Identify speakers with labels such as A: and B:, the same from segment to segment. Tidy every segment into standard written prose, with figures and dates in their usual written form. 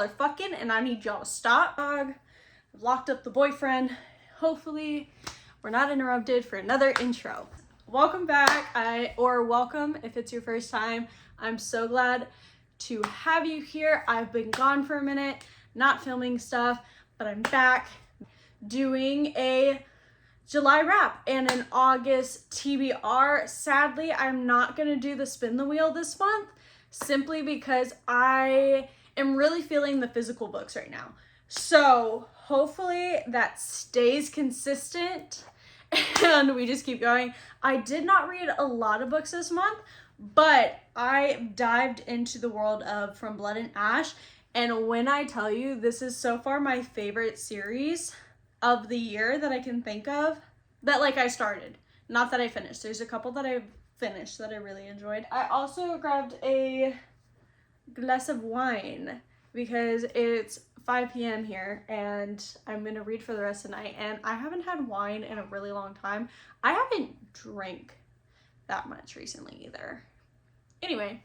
A: are fucking and I need y'all to stop. I've locked up the boyfriend. Hopefully we're not interrupted for another intro. Welcome back, or welcome if it's your first time. I'm so glad to have you here. I've been gone for a minute, not filming stuff, but I'm back doing a July wrap and an August TBR. Sadly, I'm not gonna do the spin the wheel this month simply because I am really feeling the physical books right now. So hopefully that stays consistent and we just keep going. I did not read a lot of books this month, but I dived into the world of From Blood and Ash. And when I tell you, this is so far my favorite series of the year that I can think of, that I started, not that I finished. There's a couple that I've finished that I really enjoyed. I also grabbed a glass of wine because it's 5 p.m. here and I'm gonna read for the rest of the night, and I haven't had wine in a really long time. I haven't drank that much recently either. Anyway,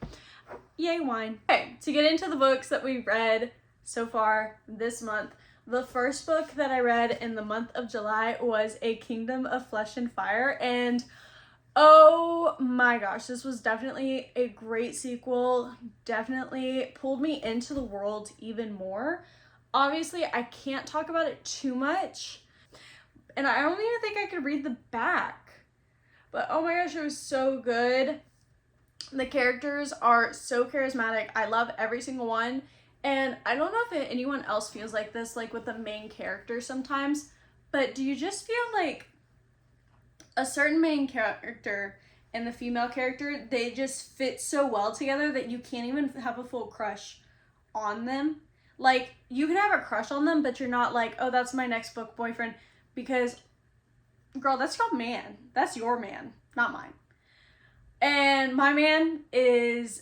A: yay wine. Okay, to get into the books that we've read so far this month, the first book that I read in the month of July was A Kingdom of Flesh and Fire, and oh my gosh, this was definitely a great sequel. Definitely pulled me into the world even more. Obviously, I can't talk about it too much, and I don't even think I could read the back, but oh my gosh, it was so good. The characters are so charismatic. I love every single one. And I don't know if anyone else feels like this, with the main character sometimes, but do you just feel like a certain main character and the female character, they just fit so well together that you can't even have a full crush on them? You can have a crush on them, but you're not like, oh, that's my next book boyfriend, because, girl, that's your man. That's your man, not mine. And my man is,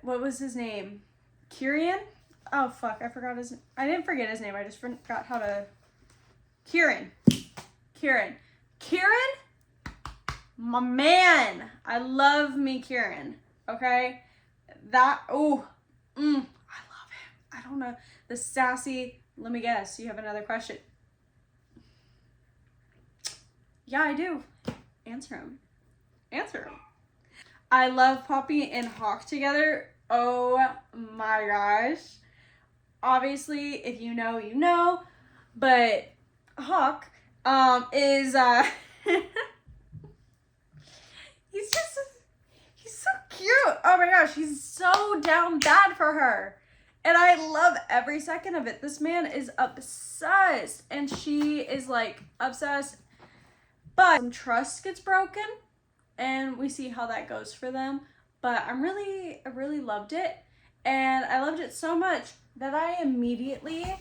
A: what was his name? Kieran? Oh, fuck, I forgot his name. I didn't forget his name, I just forgot how to... Kieran, my man. I love me Kieran, okay? I love him. I don't know. The sassy, let me guess, you have another question. Yeah, I do. Answer him. I love Poppy and Hawk together. Oh my gosh. Obviously, if you know, you know, but Hawk is he's so cute. Oh my gosh, he's so down bad for her. And I love every second of it. This man is obsessed and she is obsessed. But some trust gets broken and we see how that goes for them. But I really loved it. And I loved it so much that I immediately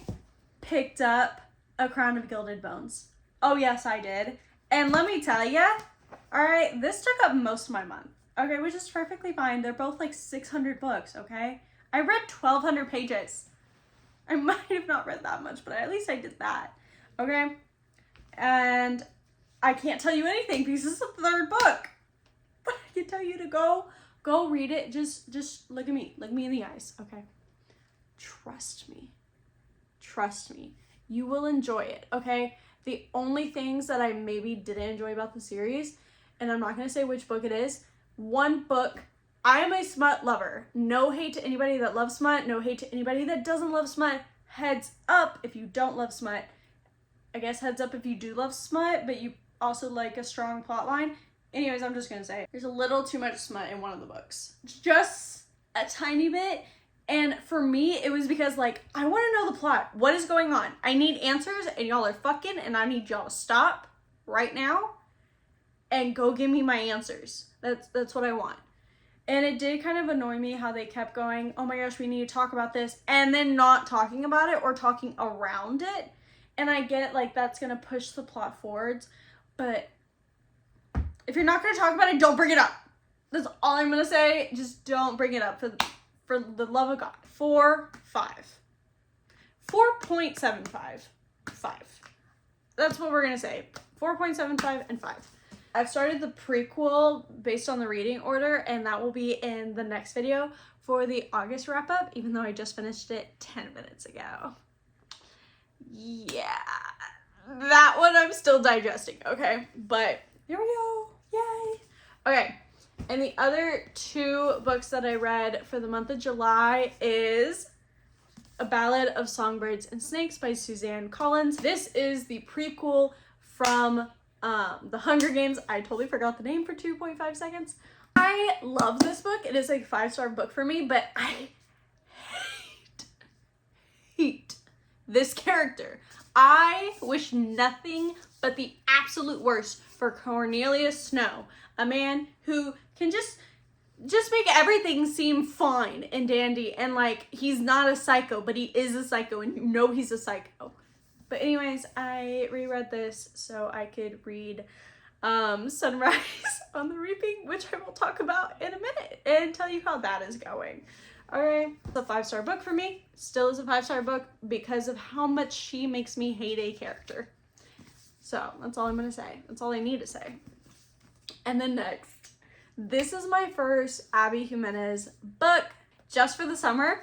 A: picked up A Crown of Gilded Bones. Oh yes, I did. And let me tell ya, alright, this took up most of my month. Okay, which is perfectly fine. They're both 600 books, okay? I read 1,200 pages. I might have not read that much, but at least I did that, okay? And I can't tell you anything because this is the third book. But I can tell you to go read it. Just look at me. Look me in the eyes, okay? Trust me. You will enjoy it, okay? The only things that I maybe didn't enjoy about the series, and I'm not going to say which book it is, one book, I am a smut lover. No hate to anybody that loves smut. No hate to anybody that doesn't love smut. Heads up if you don't love smut. I guess heads up if you do love smut, but you also like a strong plot line. Anyways, I'm just going to say, there's a little too much smut in one of the books. Just a tiny bit. And for me, it was because, I want to know the plot. What is going on? I need answers, and y'all are fucking, and I need y'all to stop right now and go give me my answers. That's what I want. And it did kind of annoy me how they kept going, oh my gosh, we need to talk about this, and then not talking about it or talking around it. And I get that's going to push the plot forwards, but if you're not going to talk about it, don't bring it up. That's all I'm going to say. Just don't bring it up for the love of God. 4.75. 5. That's what we're going to say. 4.75 and 5. I've started the prequel based on the reading order, and that will be in the next video for the August wrap up, even though I just finished it 10 minutes ago. Yeah, that one I'm still digesting, okay? But here we go, yay. Okay, and the other 2 books that I read for the month of July is A Ballad of Songbirds and Snakes by Suzanne Collins. This is the prequel from The Hunger Games. I totally forgot the name for 2.5 seconds. I love this book. It is a 5-star book for me, but I hate this character. I wish nothing but the absolute worst for Cornelius Snow, a man who can just make everything seem fine and dandy, and like he's not a psycho, but he is a psycho, and you know he's a psycho. But anyways, I reread this so I could read Sunrise on the Reaping, which I will talk about in a minute and tell you how that is going. Okay, it's a 5-star book for me. Still is a 5-star book because of how much she makes me hate a character. So that's all I'm gonna say. That's all I need to say. And then next, this is my first Abby Jimenez book just for the summer.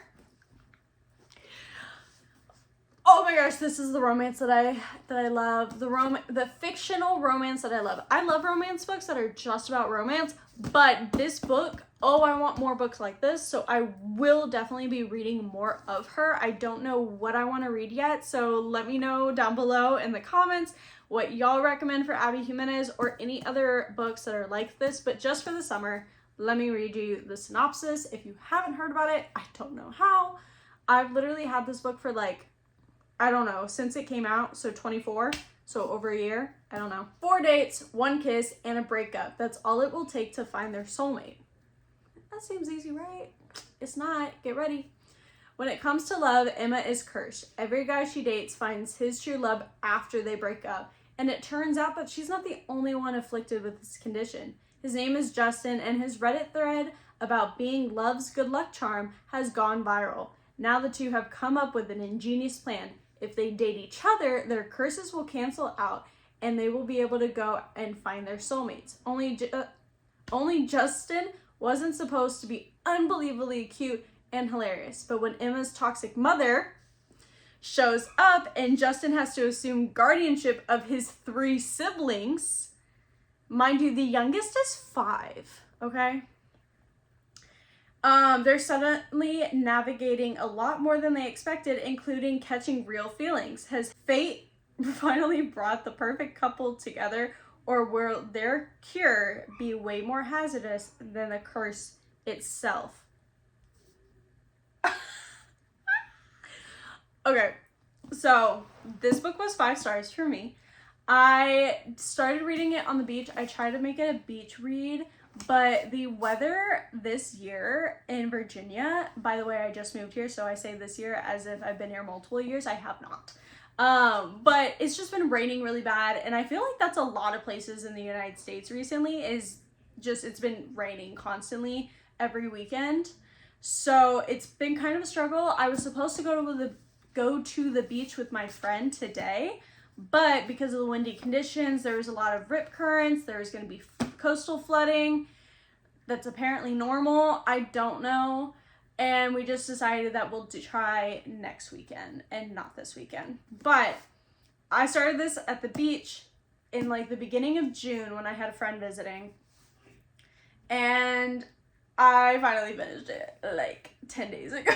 A: Oh my gosh, this is the romance that I love. The fictional romance that I love. I love romance books that are just about romance, but this book, oh, I want more books like this, so I will definitely be reading more of her. I don't know what I want to read yet, so let me know down below in the comments what y'all recommend for Abby Jimenez or any other books that are like this, but just for the summer, let me read you the synopsis. If you haven't heard about it, I don't know how. I've literally had this book for like, I don't know, since it came out, so 24, so over a year, I don't know. 4 dates, 1 kiss, and a breakup. That's all it will take to find their soulmate. That seems easy, right? It's not. Get ready. When it comes to love, Emma is cursed. Every guy she dates finds his true love after they break up, and it turns out that she's not the only one afflicted with this condition. His name is Justin, and his Reddit thread about being love's good luck charm has gone viral. Now the two have come up with an ingenious plan. If they date each other, their curses will cancel out and they will be able to go and find their soulmates. Only Justin wasn't supposed to be unbelievably cute and hilarious, but when Emma's toxic mother shows up and Justin has to assume guardianship of his 3 siblings, mind you, the youngest is 5, okay? They're suddenly navigating a lot more than they expected, including catching real feelings. Has fate finally brought the perfect couple together, or will their cure be way more hazardous than the curse itself? Okay, so this book was 5 stars for me. I started reading it on the beach. I tried to make it a beach read, but the weather this year in Virginia, by the way, I just moved here, so I say this year as if I've been here multiple years. I have not. But it's just been raining really bad, and I feel like that's a lot of places in the United States recently, it's been raining constantly every weekend. So it's been kind of a struggle. I was supposed to go to the beach with my friend today, but because of the windy conditions, there was a lot of rip currents. There was going to be coastal flooding. That's apparently normal. I don't know. And we just decided that we'll try next weekend and not this weekend. But I started this at the beach in like the beginning of June when I had a friend visiting. And I finally finished it like 10 days ago.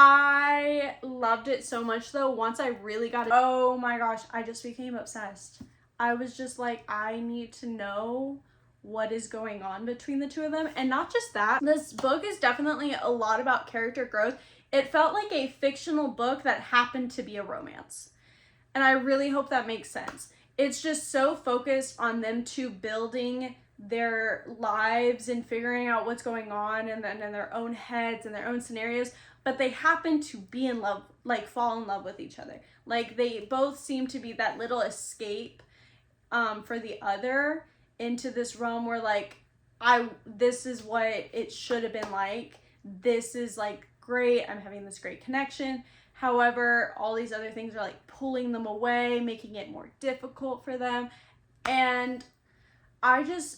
A: I loved it so much though. Once I really got it, oh my gosh, I just became obsessed. I was just like, I need to know what is going on between the two of them. And not just that, this book is definitely a lot about character growth. It felt like a fictional book that happened to be a romance. And I really hope that makes sense. It's just so focused on them two building their lives and figuring out what's going on and then in their own heads and their own scenarios. But they happen to be in love, like fall in love with each other. Like they both seem to be that little escape for the other into this realm where like, this is what it should have been like. This is like great. I'm having this great connection. However, all these other things are like pulling them away, making it more difficult for them. And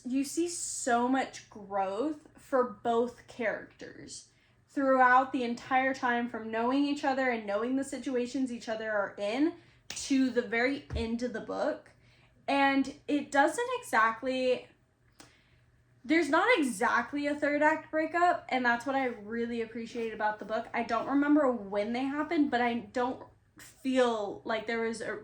A: you see so much growth for both characters throughout the entire time, from knowing each other and knowing the situations each other are in to the very end of the book. And it doesn't exactly, there's not exactly a third act breakup, and that's what I really appreciate about the book. I don't remember when they happened, but I don't feel like there was a,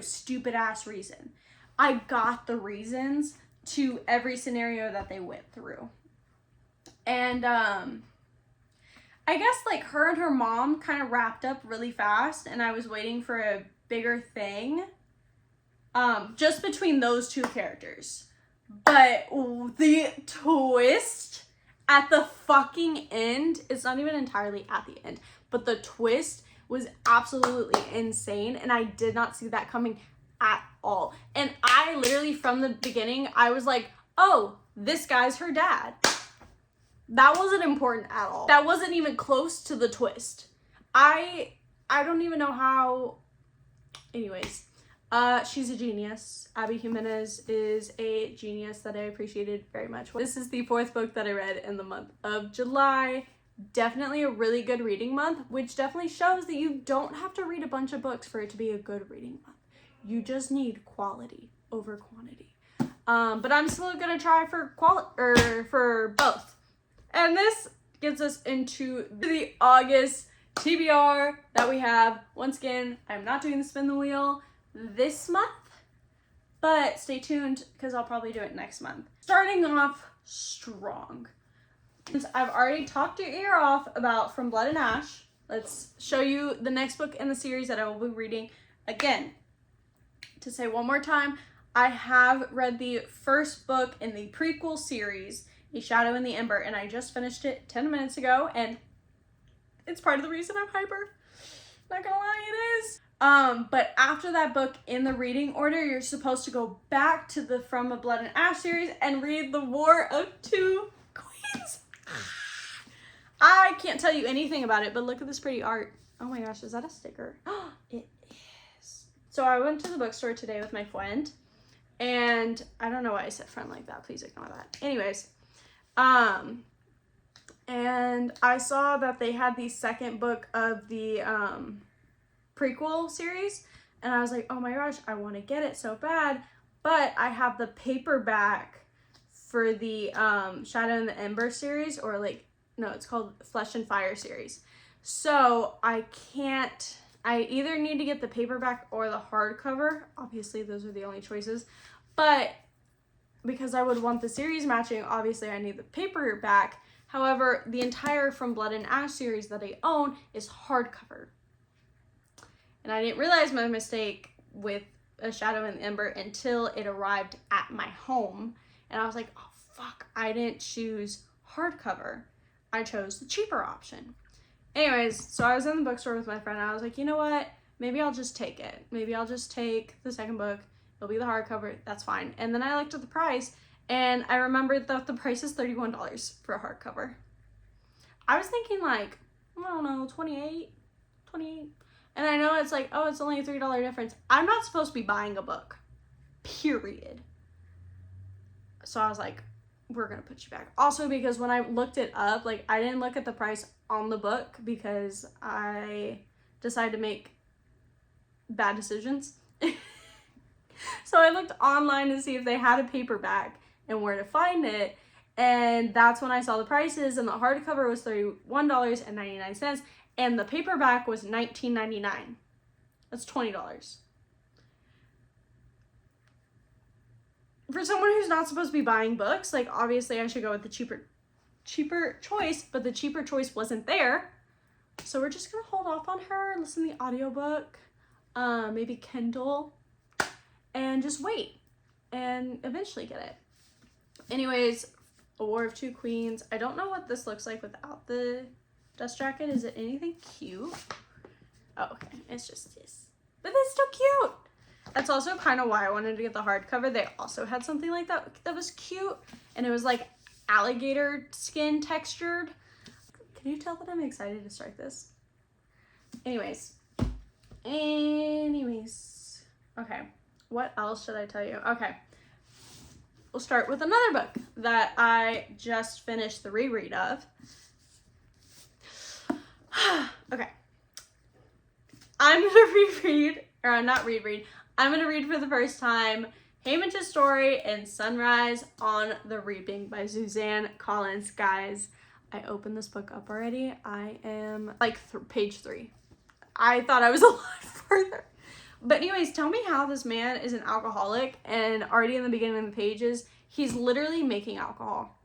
A: stupid ass reason. I got the reasons to every scenario that they went through. And I guess like her and her mom kind of wrapped up really fast, and I was waiting for a bigger thing just between those two characters. But the twist at the fucking end, it's not even entirely at the end, but the twist was absolutely insane, and I did not see that coming at all. And I literally, from the beginning, I was like, oh, this guy's her dad. That wasn't important at all. That wasn't even close to the twist. I don't even know how. Anyways, she's a genius. Abby Jimenez is a genius that I appreciated very much. This is the 4th book that I read in the month of July. Definitely a really good reading month, which definitely shows that you don't have to read a bunch of books for it to be a good reading month. You just need quality over quantity. But I'm still gonna try for both. And this gets us into the August TBR that we have. Once again, I'm not doing the spin the wheel this month, but stay tuned because I'll probably do it next month. Starting off strong. Since I've already talked your ear off about From Blood and Ash, let's show you the next book in the series that I will be reading. Again, to say one more time, I have read the first book in the prequel series, A Shadow in the Ember, and I just finished it 10 minutes ago, and it's part of the reason I'm hyper. Not gonna lie, it is. But after that book in the reading order, you're supposed to go back to the From a Blood and Ash series and read The War of Two Queens. I can't tell you anything about it, but look at this pretty art. Oh my gosh, is that a sticker? It is. So I went to the bookstore today with my friend, and I don't know why I said friend like that. Please ignore that. Anyways, and I saw that they had the second book of the prequel series, and I was like, oh my gosh, I want to get it so bad, but I have the paperback for the Shadow in the Ember series, or no, it's called Flesh and Fire series. So I either need to get the paperback or the hardcover. Obviously, those are the only choices, but because I would want the series matching, obviously I need the paperback. However, the entire From Blood and Ash series that I own is hardcover. And I didn't realize my mistake with A Shadow in the Ember until it arrived at my home. And I was like, oh fuck, I didn't choose hardcover. I chose the cheaper option. Anyways, so I was in the bookstore with my friend, and I was like, you know what? Maybe I'll just take it. Maybe I'll just take the second book. It'll be the hardcover. That's fine. And then I looked at the price, and I remembered that the price is $31 for a hardcover. I was thinking I don't know, 28. And I know it's like, oh, it's only a $3 difference. I'm not supposed to be buying a book, period. So I was like, we're going to put you back. Also, because when I looked it up, I didn't look at the price on the book because I decided to make bad decisions. So I looked online to see if they had a paperback and where to find it. And that's when I saw the prices, and the hardcover was $31.99, and the paperback was $19.99. That's $20. For someone who's not supposed to be buying books, obviously I should go with the cheaper choice, but the cheaper choice wasn't there. So we're just gonna hold off on her, listen to the audiobook, maybe Kindle, and just wait and eventually get it. Anyways, A War of Two Queens. I don't know what this looks like without the dust jacket. Is it anything cute? Oh, okay. It's just this. But it's still cute. That's also kind of why I wanted to get the hardcover. They also had something like that that was cute. And it was alligator skin textured. Can you tell that I'm excited to start this? Anyways. Okay. What else should I tell you? Okay. we'll start with another book that I just finished the reread of. Okay. I'm gonna reread, or not reread, I'm gonna read for the first time Haymitch's story in Sunrise on the Reaping by Suzanne Collins. Guys, I opened this book up already. I am like page 3. I thought I was a lot further. But anyways, tell me how this man is an alcoholic and already in the beginning of the pages, he's literally making alcohol.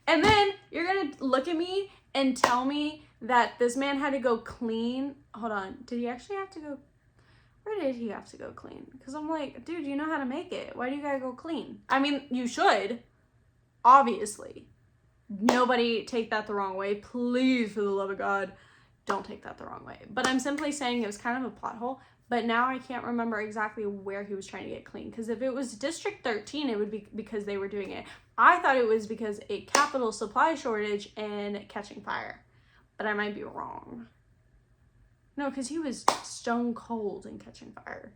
A: And then you're gonna look at me and tell me that this man had to go clean. Hold on, did he actually have to go? Where did he have to go clean? Because I'm like, dude, you know how to make it. Why do you gotta go clean? I mean, you should, obviously. Nobody take that the wrong way. Please, for the love of God, don't take that the wrong way. But I'm simply saying it was kind of a plot hole. But now I can't remember exactly where he was trying to get clean. Because if it was District 13, it would be because they were doing it. I thought it was because a capital supply shortage and catching fire. But I might be wrong. No, because he was stone cold in catching fire.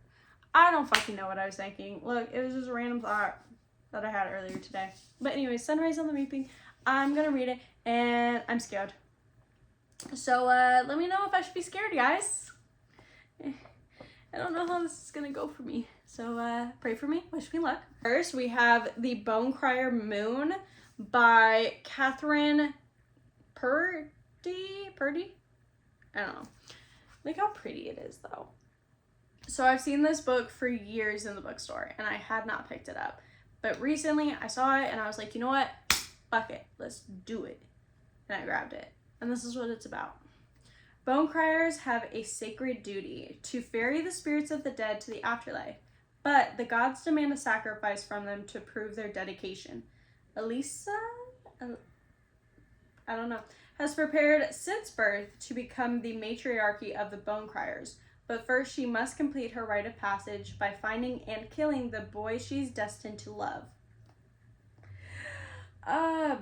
A: I don't fucking know what I was thinking. Look, it was just a random thought that I had earlier today. But anyway, Sunrise on the Reaping. I'm going to read it, and I'm scared. So let me know if I should be scared, guys. I don't know how this is going to go for me. So pray for me. Wish me luck. First, we have The Bone Crier Moon by Catherine Purdy? I don't know. Look how pretty it is, though. So I've seen this book for years in the bookstore, and I had not picked it up. But recently, I saw it, and I was like, you know what? Fuck it. Let's do it. And I grabbed it. And this is what it's about. Bone criers have a sacred duty to ferry the spirits of the dead to the afterlife, but the gods demand a sacrifice from them to prove their dedication. Elisa, I don't know, has prepared since birth to become the matriarchy of the bone criers, but first she must complete her rite of passage by finding and killing the boy she's destined to love.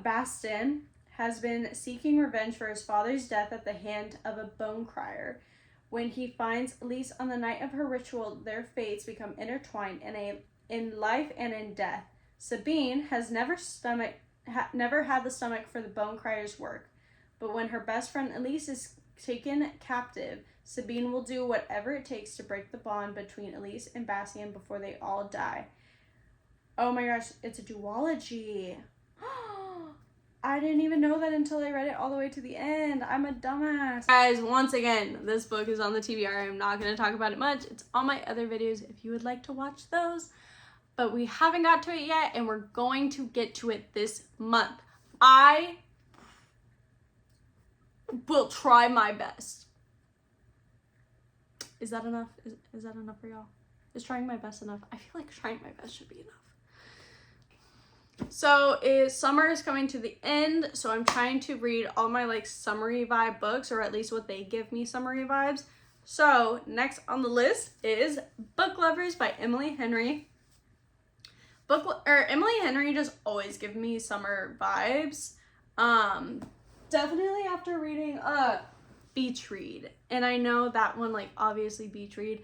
A: Baston has been seeking revenge for his father's death at the hand of a bone crier. When he finds Elise on the night of her ritual, their fates become intertwined in life and in death. Sabine has never had the stomach for the bone crier's work, but when her best friend Elise is taken captive, Sabine will do whatever it takes to break the bond between Elise and Bastion before they all die. Oh my gosh, it's a duology. I didn't even know that until I read it all the way to the end. I'm a dumbass. Guys, once again, this book is on the TBR. I'm not going to talk about it much. It's on my other videos if you would like to watch those. But we haven't got to it yet, and we're going to get to it this month. I will try my best. Is that enough? Is that enough for y'all? Is trying my best enough? I feel like trying my best should be enough. So summer is coming to the end, so I'm trying to read all my like summery vibe books, or at least what they give me summery vibes. So next on the list is Book Lovers by Emily Henry. Emily Henry just always give me summer vibes. Definitely after reading Beach Read, and I know that one, like, obviously Beach Read,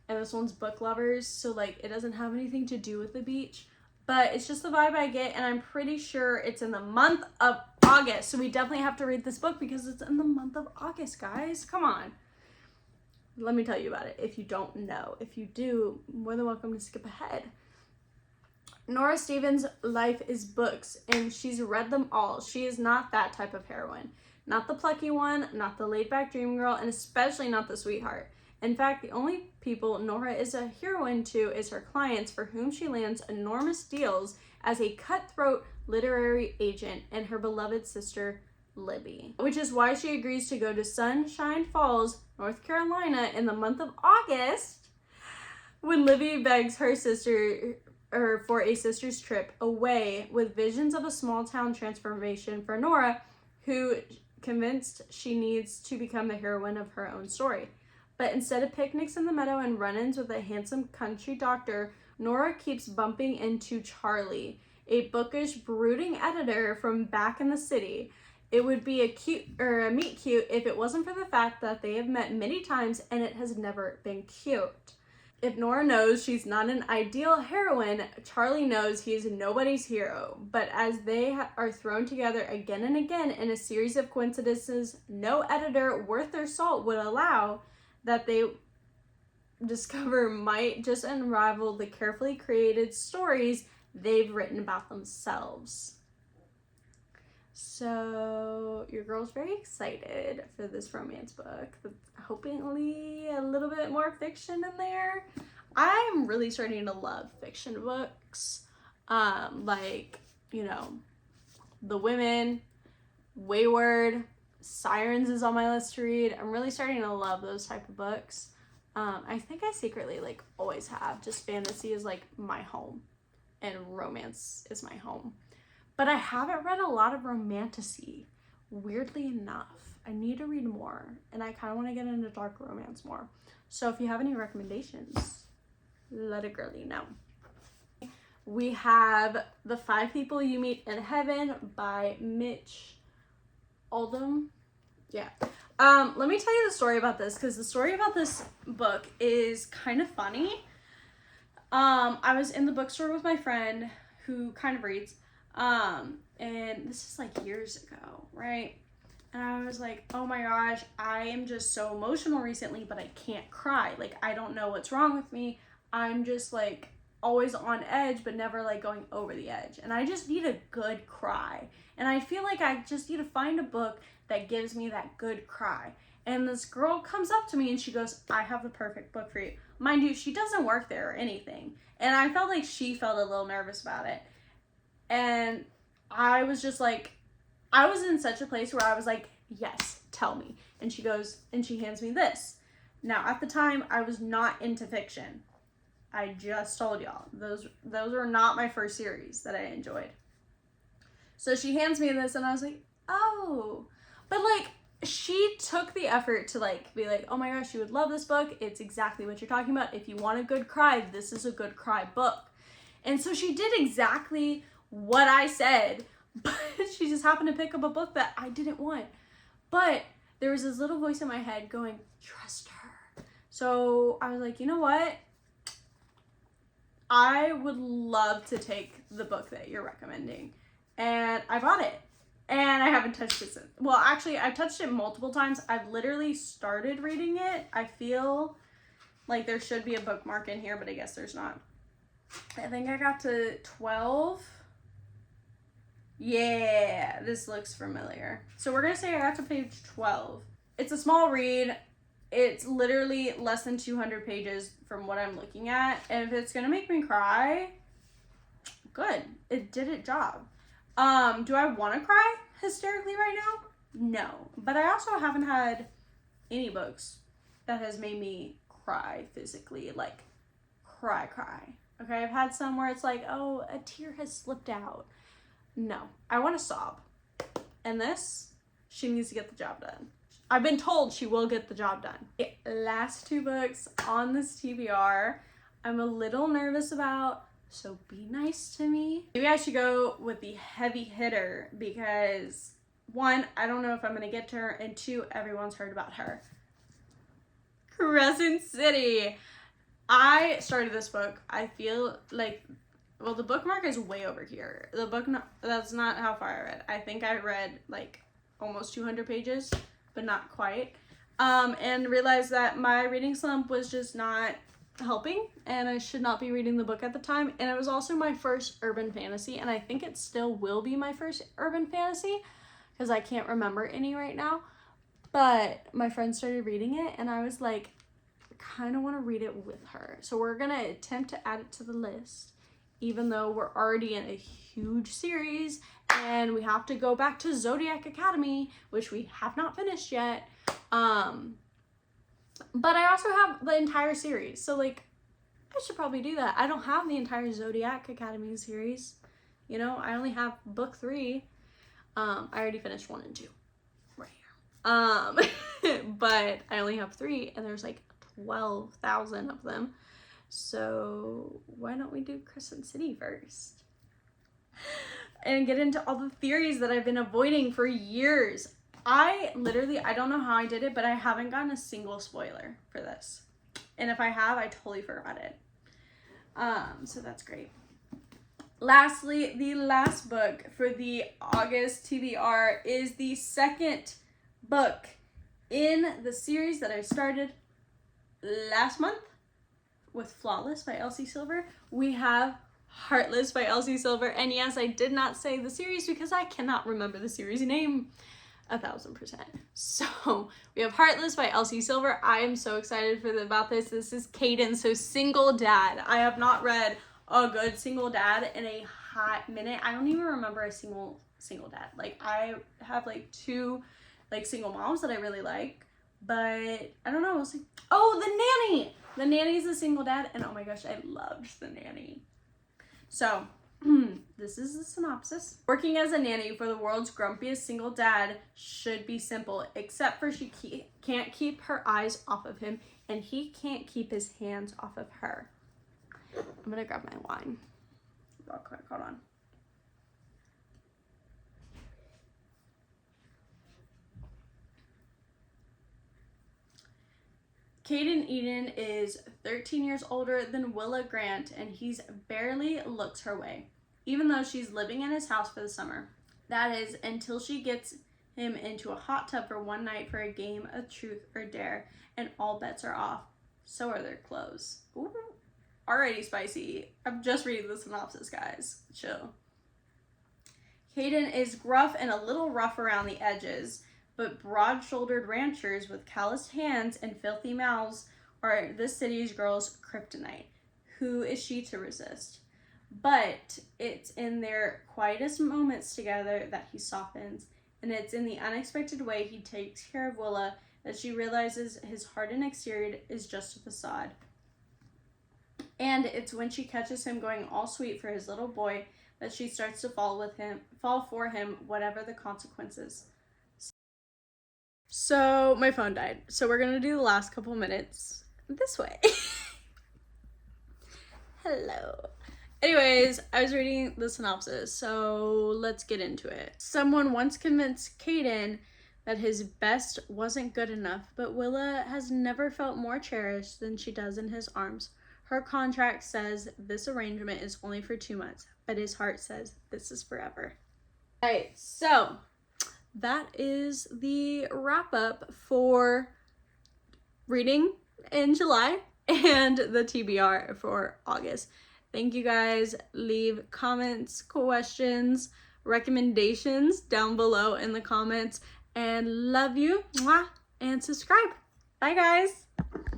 A: and this one's Book Lovers, so like it doesn't have anything to do with the beach. But it's just the vibe I get, and I'm pretty sure it's in the month of August. So we definitely have to read this book because it's in the month of August, guys. Come on. Let me tell you about it if you don't know. If you do, more than welcome to skip ahead. Nora Stevens' life is books, and she's read them all. She is not that type of heroine. Not the plucky one, not the laid-back dream girl, and especially not the sweetheart. In fact, the only people Nora is a heroine to is her clients, for whom she lands enormous deals as a cutthroat literary agent, and her beloved sister, Libby. Which is why she agrees to go to Sunshine Falls, North Carolina in the month of August, when Libby begs her sister for a sister's trip away, with visions of a small town transformation for Nora, who convinced she needs to become the heroine of her own story. But instead of picnics in the meadow and run-ins with a handsome country doctor, Nora keeps bumping into Charlie, a bookish, brooding editor from back in the city. It would be a meet cute if it wasn't for the fact that they have met many times and it has never been cute. If Nora knows she's not an ideal heroine, Charlie knows he's nobody's hero. But as they are thrown together again and again in a series of coincidences no editor worth their salt would allow, that they discover might just unravel the carefully created stories they've written about themselves. So your girl's very excited for this romance book. Hopefully a little bit more fiction in there. I'm really starting to love fiction books. Like, you know, The Women, Wayward, Sirens is on my list to read. I'm really starting to love those type of books. I think I secretly like always have. Just fantasy is like my home and romance is my home. But I haven't read a lot of romantasy, weirdly enough. I need to read more, and I kind of want to get into dark romance more. So if you have any recommendations, let a girlie know. We have The 5 People You Meet in Heaven by Mitch Oldham. Yeah. Let me tell you the story about this, because the story about this book is kind of funny. I was in the bookstore with my friend who kind of reads. And this is like years ago, right? And I was like, oh my gosh, I am just so emotional recently, but I can't cry. Like, I don't know what's wrong with me. I'm just like always on edge, but never like going over the edge. And I just need a good cry. And I feel like I just need to find a book that gives me that good cry. And this girl comes up to me and she goes, I have the perfect book for you. Mind you, she doesn't work there or anything. And I felt like she felt a little nervous about it. And I was just like, I was in such a place where I was like, yes, tell me. And she goes, and she hands me this. Now, at the time, I was not into fiction. I just told y'all, those were not my first series that I enjoyed. So she hands me this and I was like, oh. But like, she took the effort to like be like, oh my gosh, you would love this book. It's exactly what you're talking about. If you want a good cry, this is a good cry book. And so she did exactly what I said, but she just happened to pick up a book that I didn't want. But there was this little voice in my head going, trust her. So I was like, you know what? I would love to take the book that you're recommending. And I bought it. And I haven't touched it since. Well, actually, I've touched it multiple times. I've literally started reading it. I feel like there should be a bookmark in here, but I guess there's not. I think I got to 12. Yeah, this looks familiar. So we're going to say I got to page 12. It's a small read. It's literally less than 200 pages from what I'm looking at. And if it's going to make me cry, good. It did its job. Do I want to cry hysterically right now? No. But I also haven't had any books that has made me cry physically, like cry. Okay, I've had some where it's like, oh, a tear has slipped out. No, I want to sob. And this, she needs to get the job done. I've been told she will get the job done. The last 2 books on this TBR, I'm a little nervous about, so be nice to me. Maybe I should go with the heavy hitter because 1, I don't know if I'm going to get to her, and 2, everyone's heard about her. Crescent City. I started this book. I feel like, well, the bookmark is way over here. The book, that's not how far I read. I think I read like almost 200 pages, but not quite. And realized that my reading slump was just not helping, and I should not be reading the book at the time. And it was also my first urban fantasy, and I think it still will be my first urban fantasy because I can't remember any right now. But my friend started reading it, and I was like, kind of want to read it with her. So we're gonna attempt to add it to the list, even though we're already in a huge series and we have to go back to Zodiac Academy, which we have not finished yet. But I also have the entire series, so like I should probably do that. I don't have the entire Zodiac Academy series, you know. I only have book 3. I already finished 1 and 2 right here. But I only have 3, and there's like 12,000 of them. So why don't we do Crescent City first and get into all the theories that I've been avoiding for years. I don't know how I did it, but I haven't gotten a single spoiler for this. And if I have, I totally forgot it. So that's great. Lastly, the last book for the August TBR is the second book in the series that I started last month with Flawless by Elsie Silver. We have Heartless by Elsie Silver. And yes, I did not say the series because I cannot remember the series name 1000%. So we have Heartless by Elsie Silver. I am so excited about this. This is Caden, so single dad. I have not read a good single dad in a hot minute. I don't even remember a single dad. Like, I have like 2 like single moms that I really like, but I don't know. We'll see. Oh, The Nanny. The Nanny's a single dad, and oh my gosh, I loved The Nanny. So this is the synopsis. Working as a nanny for the world's grumpiest single dad should be simple, except for she can't keep her eyes off of him, and he can't keep his hands off of her. I'm gonna grab my wine real quick. Hold on. Caden Eden is 13 years older than Willa Grant, and he's barely looks her way, even though she's living in his house for the summer. That is, until she gets him into a hot tub for one night for a game of truth or dare, and all bets are off. So are their clothes. Ooh, already spicy. I'm just reading the synopsis, guys. Chill. Caden is gruff and a little rough around the edges, but broad-shouldered ranchers with calloused hands and filthy mouths are this city's girl's kryptonite. Who is she to resist? But it's in their quietest moments together that he softens, and it's in the unexpected way he takes care of Willa that she realizes his hardened exterior is just a facade. And it's when she catches him going all sweet for his little boy that she starts to fall for him, whatever the consequences. So my phone died. So we're gonna do the last couple minutes this way. Hello. Anyways, I was reading the synopsis, so let's get into it. Someone once convinced Caden that his best wasn't good enough, but Willa has never felt more cherished than she does in his arms. Her contract says this arrangement is only for 2 months, but his heart says this is forever. Alright, so that is the wrap up for reading in July and the TBR for August. Thank you guys. Leave comments, questions, recommendations down below in the comments, and love you. Mwah, and subscribe. Bye guys.